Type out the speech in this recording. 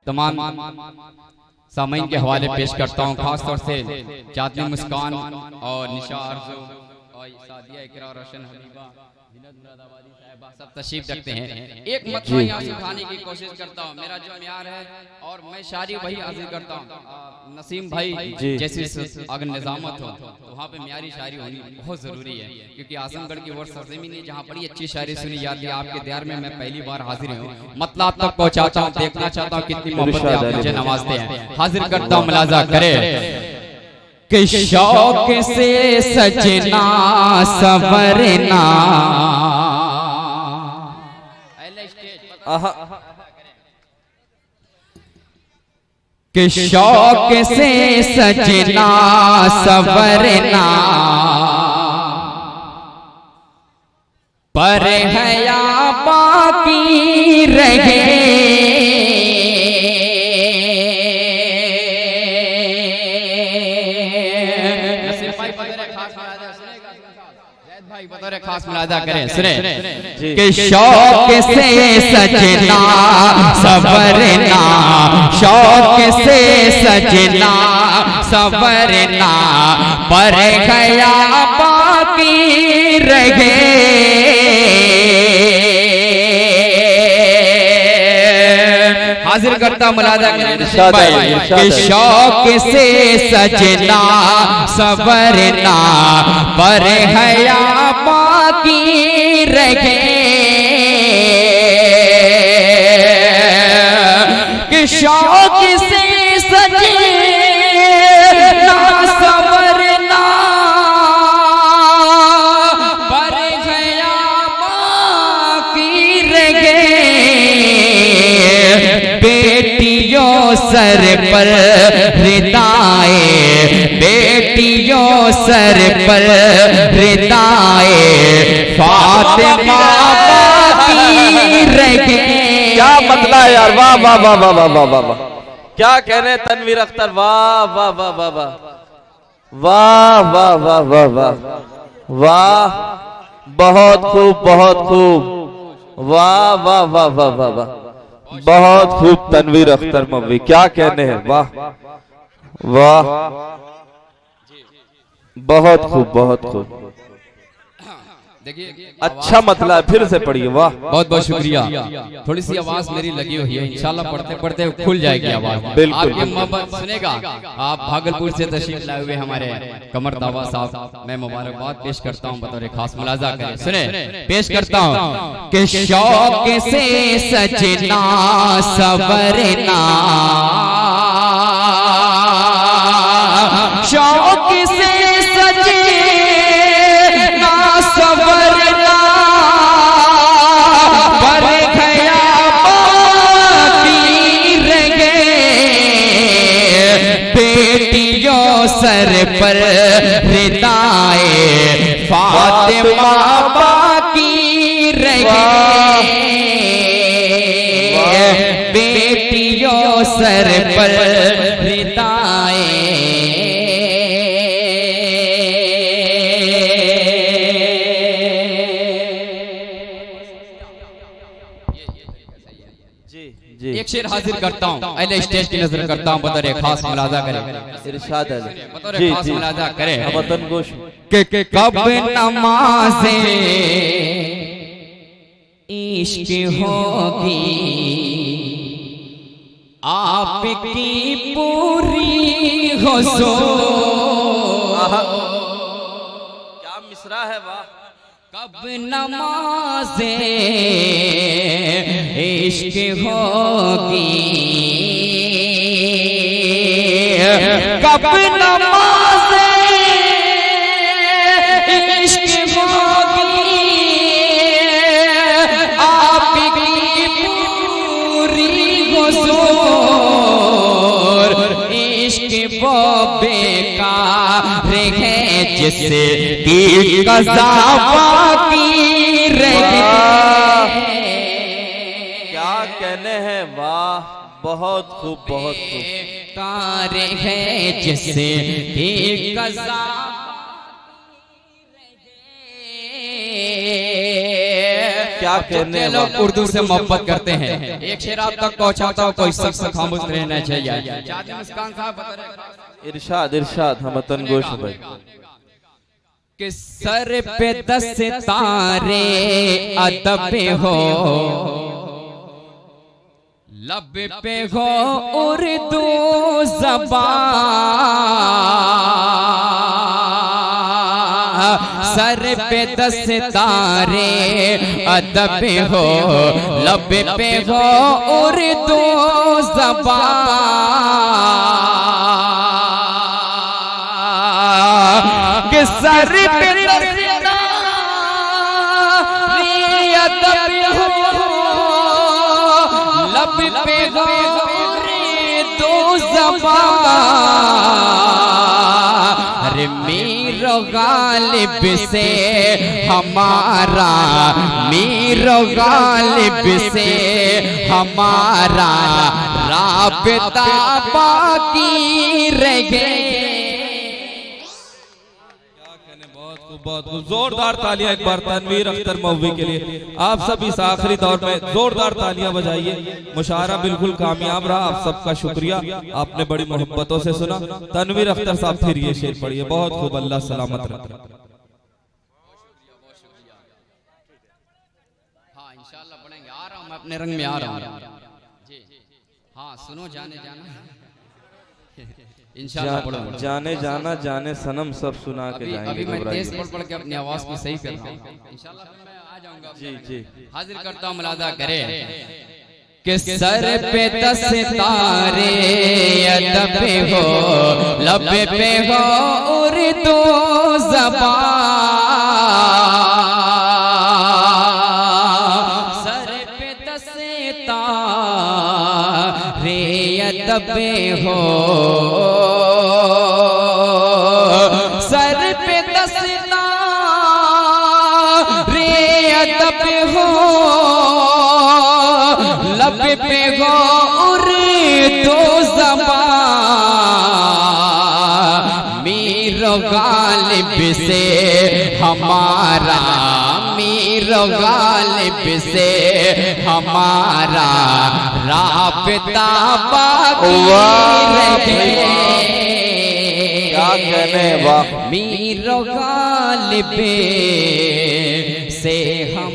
तमाम सामईन के हवाले पेश करता हूँ, खासतौर से चाँदनी मुस्कान और निशा आरज़ू और सादिया इकरा रोशन हबीबा सब तशरीफ रखते हैं। एक मतला यहाँ से उठाने की कोशिश करता हूँ, मेरा जो म्यार है और मैं शायरी वही हाजिर करता हूँ। नसीम भाई जैसी अगर निजामत हो तो वहाँ पे म्यारी शायरी होनी बहुत ज़रूरी है, क्योंकि आजमगढ़ की वो सरजमीन है जहाँ बड़ी अच्छी शायरी सुनी जाती है। आपके दयार में मैं पहली बार हाजिर हूँ, मतलब आप तक पहुँचाता हूँ, देखना चाहता हूँ कितनी मोहब्बत आप मुझे नवाजते हैं। हाजिर करता हूँ, मुलाजा करे कि शौक से सजना सवरना, कि शौक से सजना सवरना, पर हया बाकी रहे खास मुलाजा करें, सुने कि शौक से सजना सवरना, शौक से सजना सवरना, पर गया बाकी रहे। हाजिर करता मुलाजा करें कि शौक से सजना सवरना, पर हया बाकी रहे, कि शौक से सजना सवरना, पर हया बाकी रहे। बेटियों सर पर रिदाए, बेटियों सर पर रिदाए फातिमा बाकी रहे। क्या मतला है यार, वाह वाह वाह वाह वाह वाह वाह, क्या कह रहे हैं तनवीर अख्तर, वाह वाह वाह वाह वाह वाह वाह वाह वाह वाह वाह, बहुत खूब बहुत खूब, वाह वाह वाह वाह वाह वाह, बहुत खूब तनवीर अख्तर मौलवी, क्या कहने हैं, वाह वाह, बहुत खूब बहुत खूब। देखिए अच्छा मतलब फिर से पढ़िए, वाह बहुत बहुत शुक्रिया। थोड़ी सी आवाज मेरी लगी हुई है, इंशाल्लाह पढ़ते पढ़ते खुल जाएगी आवाज, बिल्कुल आपकी मोहब्बत सुनेगा। आप भागलपुर से तशरीफ लाए हुए हमारे कमर दावा साहब, मैं मुबारकबाद पेश करता हूँ, बतौर खास मुलाजा करें, सुने पेश करता हूँ कि शौक से सजना सवरना, शौक से सवरना, पर गया बाकी रहे। बेटियों सर पर रिदाए फातिमा बाकी रहे, बेटियों सर पर रिदाए एक शेर हाजिर करता हूँ, अहले स्टेज की नजर करता हूँ, बतौर खास मुलाजा करें, इरशाद है, बतौर खास मुलाजा करें। वतन गोश के कब नमाज़े इश्क होगी आपकी पूरी हो सो, क्या मिसरा है, वाह। कब नमाज़े इश्क होगी, कब नमाज़े इश्क होगी आपकी पूरी हुज़ूर, इश्क वो बेकार है जिससे की कज़ा बाकी रहे। क्या कहने हैं, वाह बहुत खूब बहुत खूब। कार है जिससे की कज़ा क्या कहने जो लोग उर्दू से मोहब्बत करते हैं, एक शेर आप तक पहुंचाता हो, कोई शख्स खामोश रहना चाहिए। चाहते मुस्कान साहब बता रहे इरशाद इरशाद हम वतन गोश भाई कि सर पे 10 तारे अदब हो, लब पे हो उर्दू ज़बान, सर पे 10 तारे अदब हो, लब पे हो उर्दू ज़बान, कि सर पे 10 तारे अदब हो, लब पे हो उर्दू ज़बान, अरे मीरो गालिब से हमारा, मीरो गालिब से हमारा राबता बाकी रहे। बहुत खूब, जोरदार तालियां एक बार तनवीर अख्तर मौवी के लिए। आप सब इस आखिरी दौर में जोरदार तालियां बजाइए। मुशायरा बिल्कुल कामयाब रहा, आप सबका शुक्रिया, आपने बड़ी मोहब्बतों से सुना। तनवीर अख्तर साहब फिर ये शेर पढ़िए। बहुत खूब, अल्लाह सलामत रखे। हाँ इंशाल्लाह पढ़ेंगे, आ रहा हूँ मैं अपने रंग में आ रहा हूँ जी। हाँ सुनो जाने जाना इंशाल्लाह पढ़ूंगा। जाने जाना जाने सनम सब सुना के जाएंगे। अभी मैं तेज पढ़ के अपनी आवाज को सही कर रहा हूँ, इंशाल्लाह फिर मैं आ जाऊंगा। जी जी हाजिर करता हूँ, मुलादा करें कि सर पे 10 तारे अदब हो, लब पे हो उर्दू ज़बान, सर पे 10 तारे अदब हो, सर पे 10 तारे अदब हो, लब पे हो उर्दू ज़बान, मीरो गालिब से हमारा, मीरो गालिब से हमारा राबता बाकी रहे। क्या कहने, वाह। मीरो गालिब से हम